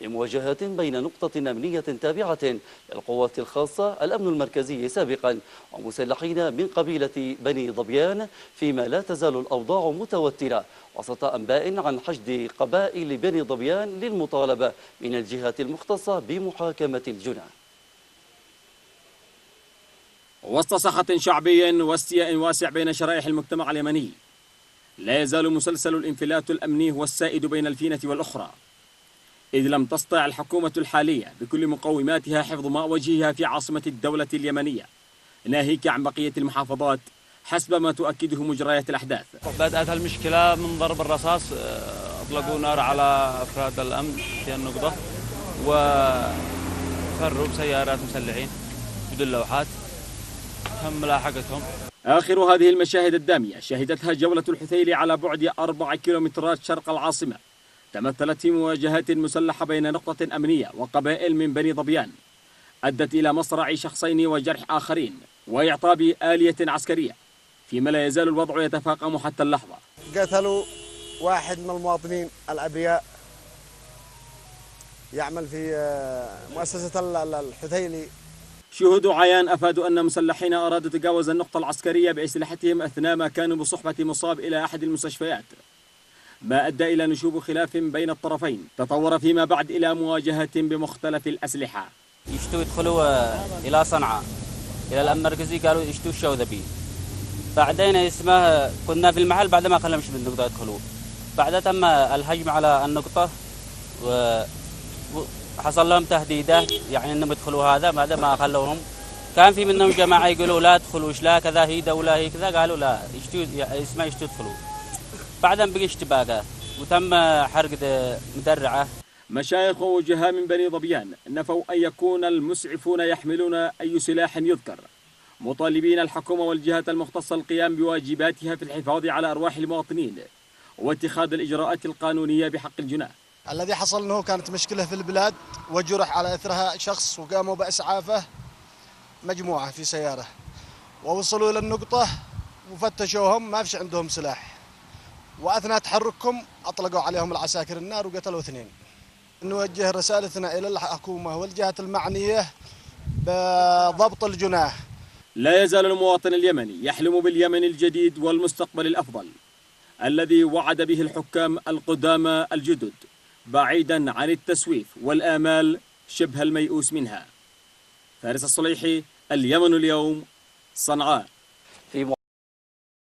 لمواجهات بين نقطة أمنية تابعة للقوات الخاصة الأمن المركزي سابقا ومسلحين من قبيلة بني ظبيان، فيما لا تزال الأوضاع متوترة وسط أنباء عن حشد قبائل بني ظبيان للمطالبة من الجهات المختصة بمحاكمة الجناه. وسط سخط شعبي واستياء واسع بين شرائح المجتمع اليمني، لا يزال مسلسل الانفلات الأمني هو السائد بين الفينة والأخرى، إذ لم تستطع الحكومة الحالية بكل مقوماتها حفظ ماء وجهها في عاصمة الدولة اليمنية، ناهيك عن بقية المحافظات حسب ما تؤكده مجريات الأحداث. بدأت المشكلة من ضرب الرصاص، أطلقوا نار على أفراد الأمن في النقطة وفروا بسيارات مسلحين بدون لوحات، تم ملاحقتهم. آخر هذه المشاهد الدامية شهدتها جولة الحثيلي على بعد 4 كيلومترات شرق العاصمة، تمثلت في مواجهات مسلحة بين نقطة أمنية وقبائل من بني ظبيان، أدت إلى مصرع شخصين وجرح آخرين وإعطاب آلية عسكرية، فيما لا يزال الوضع يتفاقم حتى اللحظة. قتلوا واحد من المواطنين الأبرياء يعمل في مؤسسة الحثيلي. شهود عيان أفادوا أن مسلحين أرادوا تجاوز النقطة العسكرية بأسلحتهم أثناء ما كانوا بصحبة مصاب إلى أحد المستشفيات، ما أدى إلى نشوب خلاف بين الطرفين تطور فيما بعد إلى مواجهة بمختلف الأسلحة. يشتوا يدخلوا إلى صنعاء إلى الأمن المركزي، قالوا يشتوا الشوذبي. بعدين اسمه كنا في المحل بعد ما خلمش بالنقطة يدخلوا، بعد تم الهجم على النقطة وحصل لهم تهديدات يعني انهم يدخلوا هذا ما خلوهم. كان في منهم جماعة يقولوا لا تدخلوا لا كذا هي دولة هي كذا، قالوا لا يشتوا يدخلوا. بعدين بقي اشتباكات وتم حرق مدرعة. مشايخ ووجهاء من بني ظبيان نفوا أن يكون المسعفون يحملون أي سلاح يذكر، مطالبين الحكومة والجهات المختصة القيام بواجباتها في الحفاظ على أرواح المواطنين واتخاذ الإجراءات القانونية بحق الجناه. الذي حصل أنه كانت مشكلة في البلاد وجرح على إثرها شخص، وقاموا بإسعافه مجموعة في سيارة، ووصلوا إلى النقطة وفتشوهم ما فيش عندهم سلاح، وأثناء تحركهم أطلقوا عليهم العساكر النار وقتلوا 2. نوجه رسالتنا إلى الحكومة والجهات المعنية بضبط الجناه. لا يزال المواطن اليمني يحلم باليمن الجديد والمستقبل الأفضل الذي وعد به الحكام القدامى الجدد، بعيدا عن التسويف والآمال شبه الميؤوس منها. فارس الصليحي، اليمن اليوم، صنعاء.